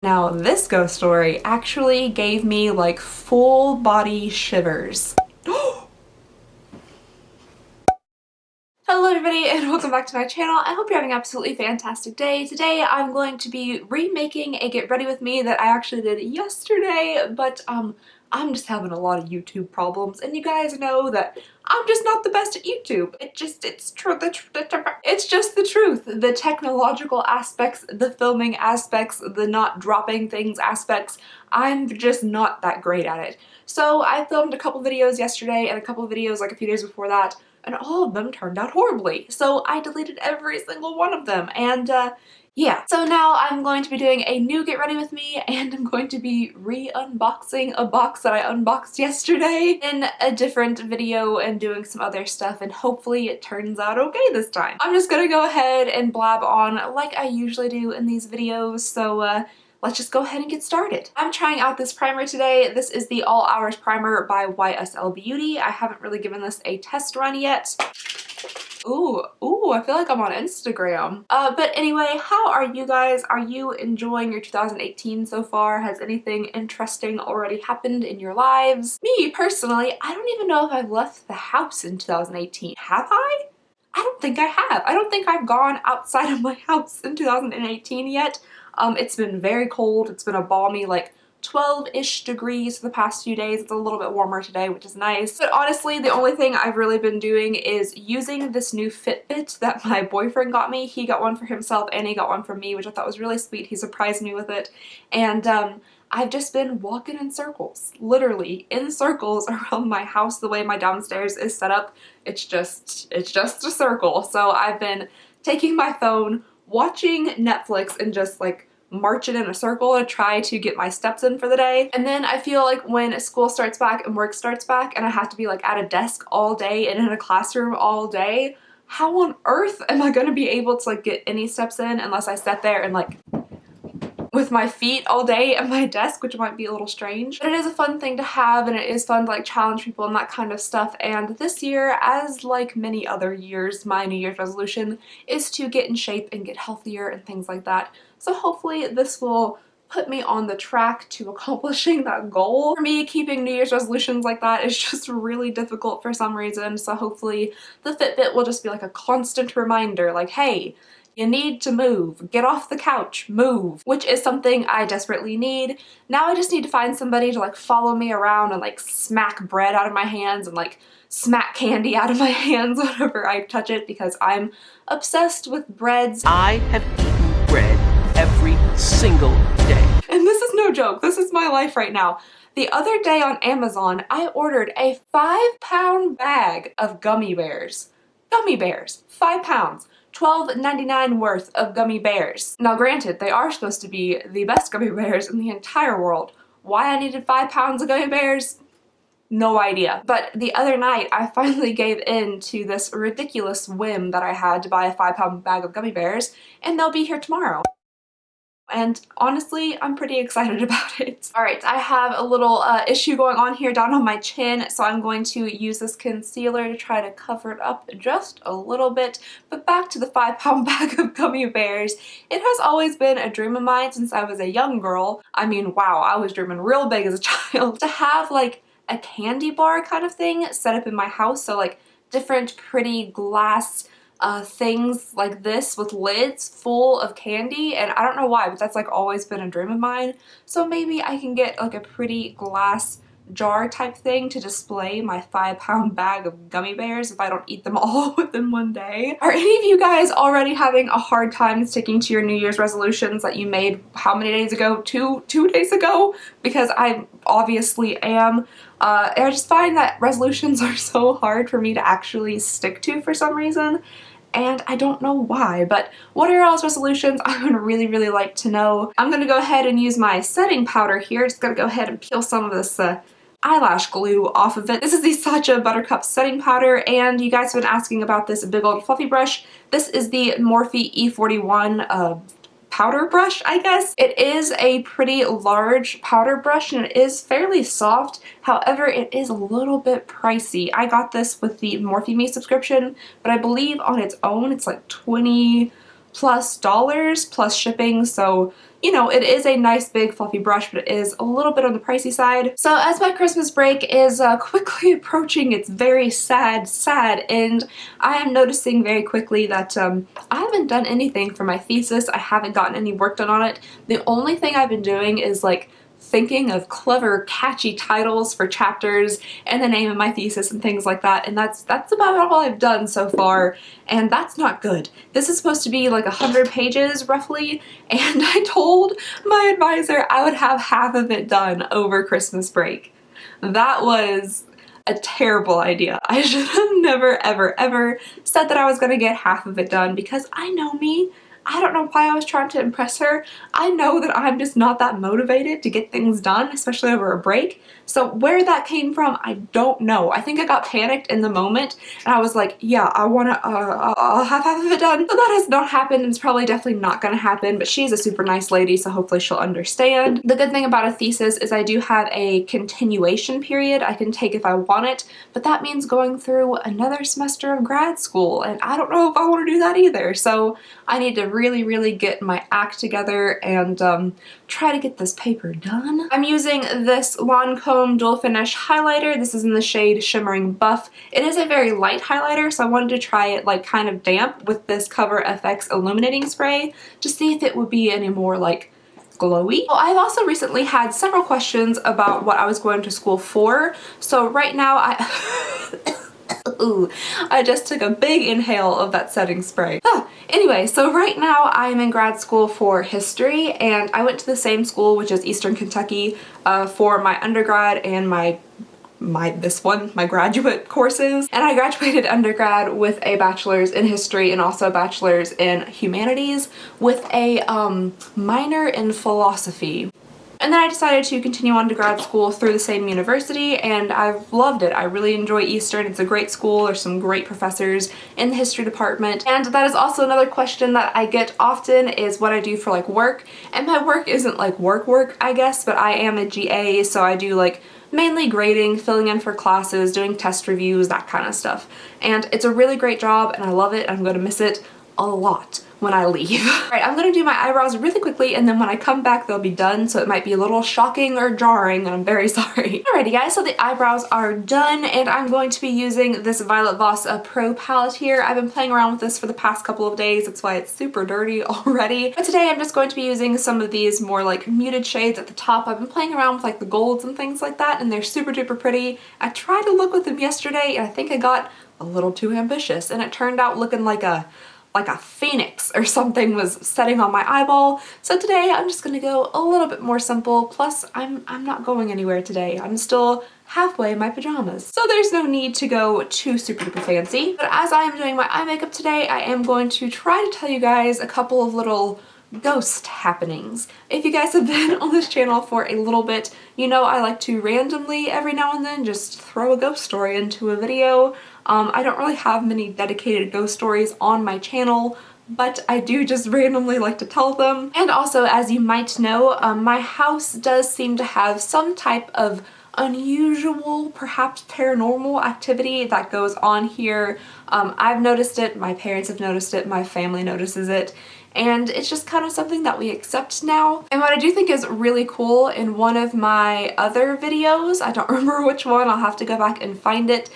Now this ghost story actually gave me like full body shivers. Hello everybody and welcome back to my channel. I hope you're having an absolutely fantastic day. Today I'm going to be remaking a Get Ready With Me that I actually did yesterday, but I'm just having a lot of YouTube problems, and you guys know that I'm just not the best at YouTube. It's just the truth. The technological aspects, the filming aspects, the not dropping things aspects, I'm just not that great at it. So I filmed a couple videos yesterday and a couple videos like a few days before that, and all of them turned out horribly. So I deleted every single one of them, and yeah. So now I'm going to be doing a new Get Ready With Me, and I'm going to be re-unboxing a box that I unboxed yesterday in a different video and doing some other stuff, and hopefully it turns out okay this time. I'm just gonna go ahead and blab on like I usually do in these videos, so let's just go ahead and get started. I'm trying out this primer today. This is the All Hours Primer by YSL Beauty. I haven't really given this a test run yet. Ooh, I feel like I'm on Instagram. But anyway, how are you guys? Are you enjoying your 2018 so far? Has anything interesting already happened in your lives? Me, personally, I don't even know if I've left the house in 2018. Have I? I don't think I have. I don't think I've gone outside of my house in 2018 yet. It's been very cold. It's been a balmy, like, 12-ish degrees for the past few days. It's a little bit warmer today, which is nice. But honestly, the only thing I've really been doing is using this new Fitbit that my boyfriend got me. He got one for himself and he got one for me, which I thought was really sweet. He surprised me with it. And I've just been walking in circles, literally in circles around my house. The way my downstairs is set up, it's just a circle. So I've been taking my phone, watching Netflix, and just like marching in a circle to try to get my steps in for the day. And then I feel like when school starts back and work starts back and I have to be like at a desk all day and in a classroom all day, how on earth am I gonna be able to like get any steps in unless I sit there and like with my feet all day at my desk, which might be a little strange. But it is a fun thing to have, and it is fun to like challenge people and that kind of stuff. And this year, as like many other years, my New Year's resolution is to get in shape and get healthier and things like that. So hopefully this will put me on the track to accomplishing that goal. For me, keeping New Year's resolutions like that is just really difficult for some reason, so hopefully the Fitbit will just be like a constant reminder, like, hey, you need to move. Get off the couch. Move. Which is something I desperately need. Now I just need to find somebody to like follow me around and like smack bread out of my hands and like smack candy out of my hands whenever I touch it, because I'm obsessed with breads. I have eaten bread every single day. And this is no joke. This is my life right now. The other day on Amazon, I ordered a 5-pound bag of gummy bears. Gummy bears. 5 pounds. $12.99 worth of gummy bears. Now granted, they are supposed to be the best gummy bears in the entire world. Why I needed 5 pounds of gummy bears? No idea. But the other night, I finally gave in to this ridiculous whim that I had to buy a 5-pound bag of gummy bears, and they'll be here tomorrow. And honestly, I'm pretty excited about it. Alright, I have a little issue going on here down on my chin, so I'm going to use this concealer to try to cover it up just a little bit. But back to the 5-pound bag of gummy bears. It has always been a dream of mine since I was a young girl. I mean, wow, I was dreaming real big as a child. To have like a candy bar kind of thing set up in my house, so like different pretty glass things like this with lids full of candy, and I don't know why, but that's like always been a dream of mine. So maybe I can get like a pretty glass jar type thing to display my 5-pound bag of gummy bears if I don't eat them all within one day. Are any of you guys already having a hard time sticking to your New Year's resolutions that you made how many days ago? Two days ago? Because I obviously am. I just find that resolutions are so hard for me to actually stick to for some reason, and I don't know why. But what are your all's resolutions? I would really like to know. I'm gonna go ahead and use my setting powder here. Just gonna go ahead and peel some of this eyelash glue off of it. This is the Sacha Buttercup setting powder, and you guys have been asking about this big old fluffy brush. This is the Morphe E41 powder brush, I guess. It is a pretty large powder brush and it is fairly soft. However, it is a little bit pricey. I got this with the Morphe Me subscription, but I believe on its own it's like $20+ plus shipping, so you know, it is a nice big fluffy brush, but it is a little bit on the pricey side. So as my Christmas break is quickly approaching its very sad end, I am noticing very quickly that I haven't done anything for my thesis. I haven't gotten any work done on it. The only thing I've been doing is like thinking of clever, catchy titles for chapters and the name of my thesis and things like that, and that's about all I've done so far, and that's not good. This is supposed to be like 100 pages roughly, and I told my advisor I would have half of it done over Christmas break. That was a terrible idea. I should have never ever said that I was gonna get half of it done, because I know me. I don't know why I was trying to impress her. I know that I'm just not that motivated to get things done, especially over a break. So where that came from, I don't know. I think I got panicked in the moment and I was like, yeah, I'll have half of it done. So that has not happened, and it's probably definitely not gonna happen, but she's a super nice lady, so hopefully she'll understand. The good thing about a thesis is I do have a continuation period I can take if I want it, but that means going through another semester of grad school, and I don't know if I want to do that either. So I need to really get my act together and try to get this paper done. I'm using this Lancome Dual Finish highlighter. This is in the shade Shimmering Buff. It is a very light highlighter, so I wanted to try it like kind of damp with this Cover FX illuminating spray to see if it would be any more like glowy. Well, I've also recently had several questions about what I was going to school for. So right now Ooh, I just took a big inhale of that setting spray. Anyway, so right now I'm in grad school for history, and I went to the same school, which is Eastern Kentucky, for my undergrad and my graduate courses. And I graduated undergrad with a bachelor's in history and also a bachelor's in humanities with a minor in philosophy. And then I decided to continue on to grad school through the same university, and I've loved it. I really enjoy Eastern. It's a great school. There's some great professors in the history department. And that is also another question that I get often, is what I do for like work. And my work isn't like work, I guess, but I am a GA, so I do like mainly grading, filling in for classes, doing test reviews, that kind of stuff. And it's a really great job, and I love it. I'm going to miss it a lot when I leave. Alright, I'm gonna do my eyebrows really quickly, and then when I come back they'll be done, so it might be a little shocking or jarring, and I'm very sorry. Alrighty guys, so the eyebrows are done, and I'm going to be using this Violet Voss Pro palette here. I've been playing around with this for the past couple of days, that's why it's super dirty already. But today I'm just going to be using some of these more like muted shades at the top. I've been playing around with like the golds and things like that, and they're super duper pretty. I tried to look with them yesterday, and I think I got a little too ambitious, and it turned out looking like a phoenix or something was setting on my eyeball. So today I'm just gonna go a little bit more simple. Plus I'm not going anywhere today. I'm still halfway in my pajamas. So there's no need to go too super duper fancy. But as I am doing my eye makeup today, I am going to try to tell you guys a couple of little ghost happenings. If you guys have been on this channel for a little bit, you know I like to randomly every now and then just throw a ghost story into a video. I don't really have many dedicated ghost stories on my channel, but I do just randomly like to tell them. And also, as you might know, my house does seem to have some type of unusual, perhaps paranormal activity that goes on here. I've noticed it, my parents have noticed it, my family notices it, and it's just kind of something that we accept now. And what I do think is really cool, in one of my other videos, I don't remember which one, I'll have to go back and find it,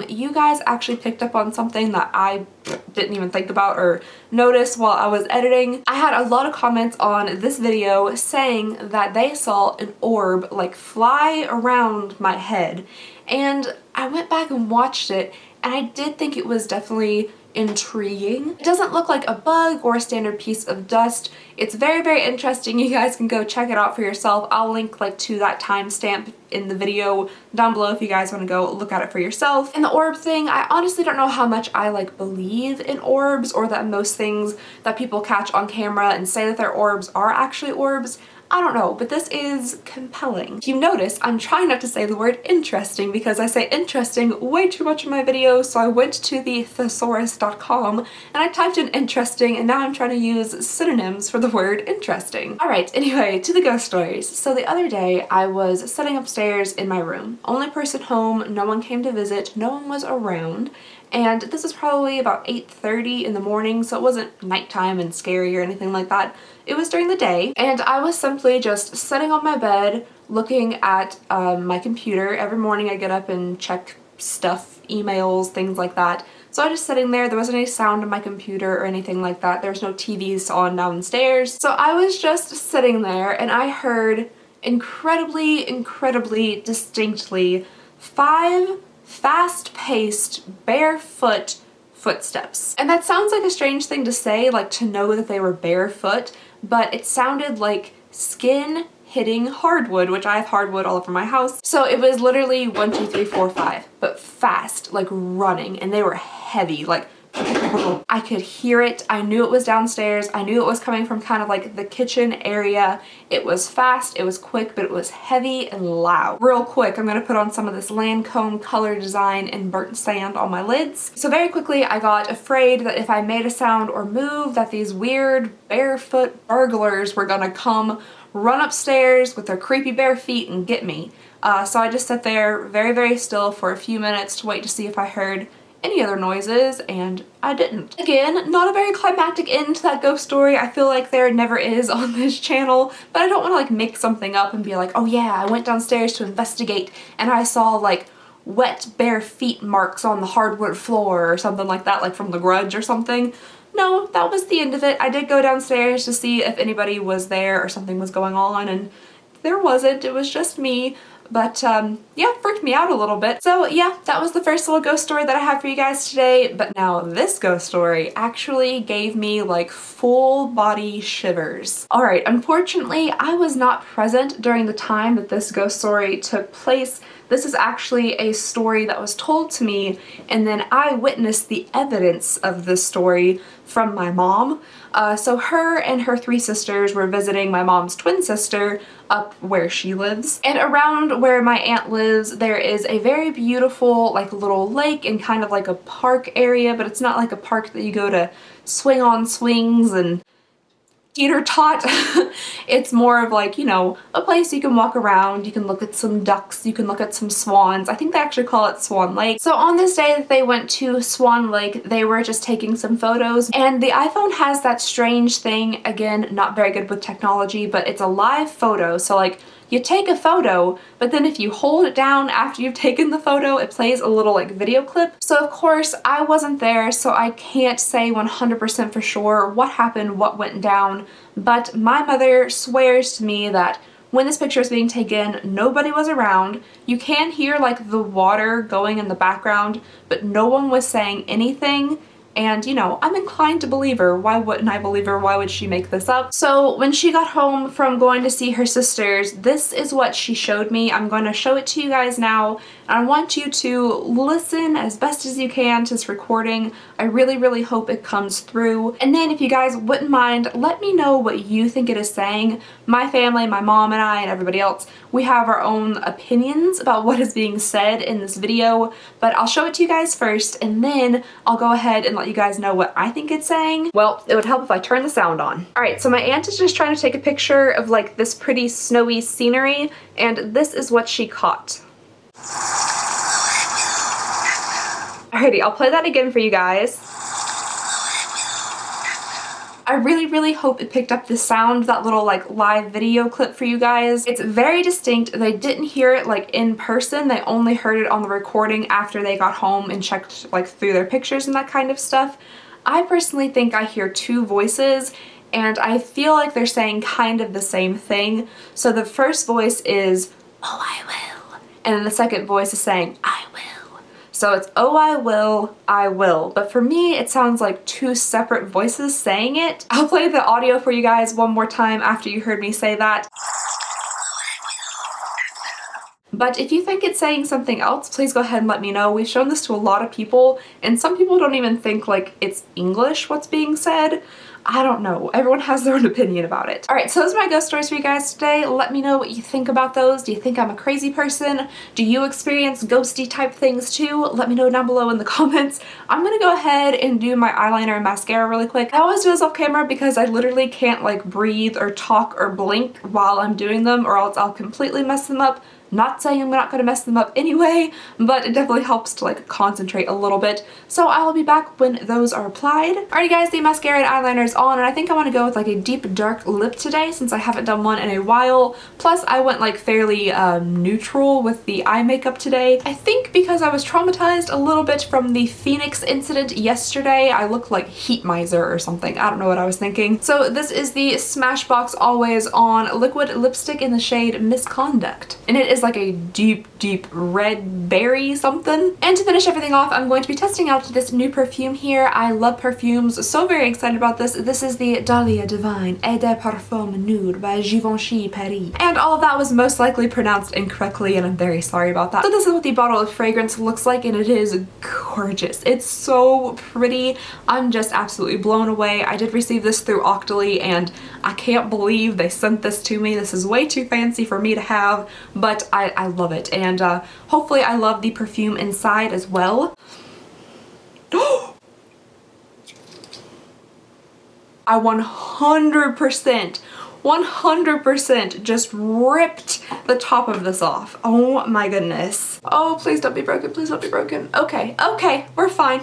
you guys actually picked up on something that I didn't even think about or notice while I was editing. I had a lot of comments on this video saying that they saw an orb like fly around my head, and I went back and watched it, and I did think it was definitely intriguing. It doesn't look like a bug or a standard piece of dust. It's very interesting. You guys can go check it out for yourself. I'll link like to that timestamp in the video down below if you guys want to go look at it for yourself. And the orb thing, I honestly don't know how much I like believe in orbs, or that most things that people catch on camera and say that they're orbs are actually orbs. I don't know, but this is compelling. If you notice, I'm trying not to say the word interesting because I say interesting way too much in my videos, so I went to the thesaurus.com and I typed in interesting, and now I'm trying to use synonyms for the word interesting. Alright, anyway, to the ghost stories. So the other day I was sitting upstairs in my room. Only person home, no one came to visit, no one was around, and this is probably about 8:30 in the morning, so it wasn't nighttime and scary or anything like that. it was during the day, and I was simply just sitting on my bed looking at my computer. Every morning I get up and check stuff, emails, things like that. So I was just sitting there. There wasn't any sound on my computer or anything like that. There was no TVs on downstairs. So I was just sitting there and I heard incredibly distinctly 5 fast-paced, barefoot footsteps. And that sounds like a strange thing to say, like to know that they were barefoot, but it sounded like skin hitting hardwood, which I have hardwood all over my house. So it was literally 1, 2, 3, 4, 5, but fast, like running, and they were heavy, like I could hear it. I knew it was downstairs. I knew it was coming from kind of like the kitchen area. It was fast, it was quick, but it was heavy and loud. Real quick, I'm gonna put on some of this Lancome color design and burnt sand on my lids. So very quickly, I got afraid that if I made a sound or moved, that these weird barefoot burglars were gonna come run upstairs with their creepy bare feet and get me. So I just sat there very still for a few minutes to wait to see if I heard any other noises, and I didn't. Again, not a very climactic end to that ghost story. I feel like there never is on this channel, but I don't want to like make something up and be like, oh yeah, I went downstairs to investigate and I saw like wet bare feet marks on the hardwood floor or something like that, like from The Grudge or something. No, that was the end of it. I did go downstairs to see if anybody was there or something was going on, and there wasn't. It was just me. But yeah, freaked me out a little bit. So yeah, that was the first little ghost story that I have for you guys today. But now this ghost story actually gave me like full body shivers. All right, unfortunately, I was not present during the time that this ghost story took place. This is actually a story that was told to me, and then I witnessed the evidence of this story from my mom. So her and her 3 sisters were visiting my mom's twin sister up where she lives. And around where my aunt lives, there is a very beautiful like little lake and kind of like a park area, but it's not like a park that you go to swing on swings and teeter tot. It's more of like, you know, a place you can walk around, you can look at some ducks, you can look at some swans. I think they actually call it Swan Lake. So on this day that they went to Swan Lake, they were just taking some photos, and the iPhone has that strange thing, again, not very good with technology, but it's a live photo. So like you take a photo, but then if you hold it down after you've taken the photo, it plays a little like video clip. So of course I wasn't there, so I can't say 100% for sure what happened, what went down, but my mother swears to me that when this picture is being taken, nobody was around. You can hear like the water going in the background, but no one was saying anything. And, you know, I'm inclined to believe her. Why wouldn't I believe her? Why would she make this up? So when she got home from going to see her sisters, this is what she showed me. I'm going to show it to you guys now. And I want you to listen as best as you can to this recording. I really hope it comes through. And then if you guys wouldn't mind, let me know what you think it is saying. My family, my mom and I and everybody else, we have our own opinions about what is being said in this video, but I'll show it to you guys first, and then I'll go ahead and let you guys know what I think it's saying. Well, it would help if I turn the sound on. Alright, so my aunt is just trying to take a picture of like this pretty snowy scenery, and this is what she caught. Alrighty, I'll play that again for you guys. I really hope it picked up the sound, that little like live video clip for you guys. It's very distinct. They didn't hear it like in person. They only heard it on the recording after they got home and checked like through their pictures and that kind of stuff. I personally think I hear 2 voices, and I feel like they're saying kind of the same thing. So the first voice is, oh I will, and then the second voice is saying, I will. So it's, oh I will, but for me it sounds like 2 separate voices saying it. I'll play the audio for you guys one more time after you heard me say that. But if you think it's saying something else, please go ahead and let me know. We've shown this to a lot of people, and some people don't even think like it's English what's being said. I don't know. Everyone has their own opinion about it. Alright, so those are my ghost stories for you guys today. Let me know what you think about those. Do you think I'm a crazy person? Do you experience ghosty type things too? Let me know down below in the comments. I'm gonna go ahead and do my eyeliner and mascara really quick. I always do this off camera because I literally can't like breathe or talk or blink while I'm doing them, or else I'll completely mess them up. Not saying I'm not gonna mess them up anyway, but it definitely helps to like concentrate a little bit. So I will be back when those are applied. Alrighty guys, the mascara and eyeliner is on, and I think I want to go with like a deep dark lip today since I haven't done one in a while. Plus I went like fairly neutral with the eye makeup today. I think because I was traumatized a little bit from the Phoenix incident yesterday, I look like Heat Miser or something. I don't know what I was thinking. So this is the Smashbox Always On liquid lipstick in the shade Misconduct, and it is like a deep red berry something. And to finish everything off, I'm going to be testing out this new perfume here. I love perfumes, so very excited about this. This is the Dahlia Divine Eau de Parfum Nude by Givenchy Paris. And all of that was most likely pronounced incorrectly, and I'm very sorry about that. So this is what the bottle of fragrance looks like, and it is gorgeous. It's so pretty. I'm just absolutely blown away. I did receive this through Octoly, and I can't believe they sent this to me. This is way too fancy for me to have, but I love it, and hopefully I love the perfume inside as well. I 100% just ripped the top of this off. Oh my goodness. Oh, please don't be broken. Please don't be broken. Okay, we're fine.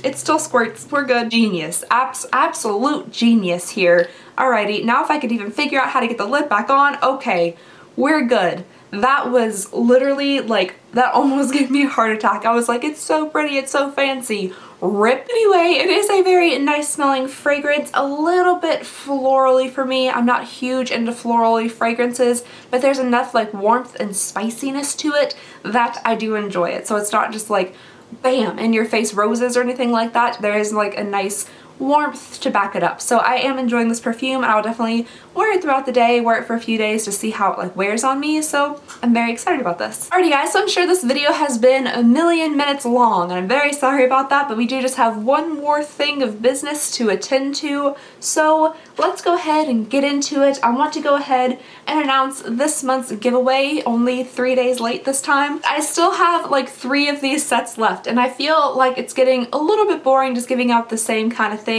It still squirts. We're good. Genius. Absolute genius here. Alrighty, now if I could even figure out how to get the lid back on, okay, we're good. That was literally like, that almost gave me a heart attack. I was like, it's so pretty, it's so fancy. Rip. Anyway, it is a very nice smelling fragrance, a little bit florally for me. I'm not huge into florally fragrances, but there's enough like warmth and spiciness to it that I do enjoy it. So it's not just like bam in your face roses or anything like that. There is like a nice warmth to back it up. So I am enjoying this perfume, and I'll definitely wear it throughout the day, wear it for a few days to see how it like wears on me. So I'm very excited about this. Alrighty guys, so I'm sure this video has been a million minutes long, and I'm very sorry about that, but we do just have one more thing of business to attend to. So let's go ahead and get into it. I want to go ahead and announce this month's giveaway, only 3 days late this time. I still have like 3 of these sets left, and I feel like it's getting a little bit boring just giving out the same kind of thing.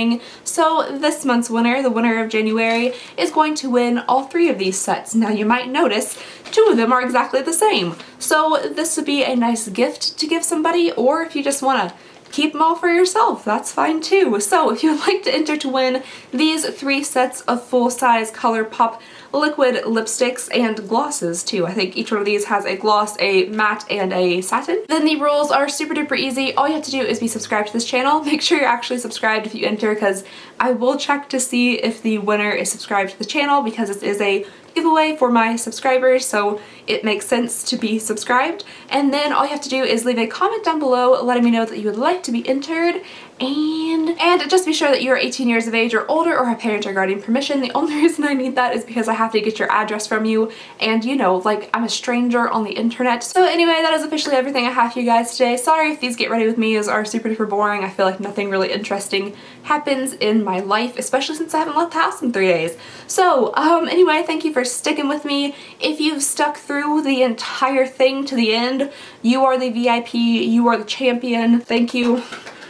So this month's winner, the winner of January, is going to win all 3 of these sets. Now you might notice 2 of them are exactly the same. So this would be a nice gift to give somebody, or if you just want to keep them all for yourself, that's fine too. So if you'd like to enter to win these 3 sets of full-size ColourPop liquid lipsticks and glosses too. I think each one of these has a gloss, a matte, and a satin. Then the rules are super duper easy. All you have to do is be subscribed to this channel. Make sure you're actually subscribed if you enter, because I will check to see if the winner is subscribed to the channel, because this is a giveaway for my subscribers, so it makes sense to be subscribed. And then all you have to do is leave a comment down below letting me know that you would like to be entered, and just be sure that you're 18 years of age or older or have parent or guardian permission. The only reason I need that is because I have to get your address from you, and you know, like, I'm a stranger on the internet. So anyway, that is officially everything I have for you guys today. Sorry if these get ready with me's are super duper boring. I feel like nothing really interesting happens in my life, especially since I haven't left the house in 3 days. So anyway, thank you for sticking with me. If you've stuck through the entire thing to the end, you are the VIP, you are the champion. Thank you.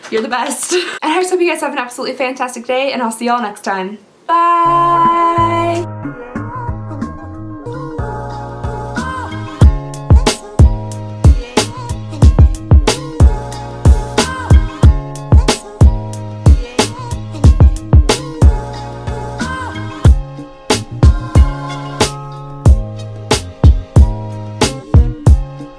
You're the best. And I just hope you guys have an absolutely fantastic day, and I'll see y'all next time. Bye!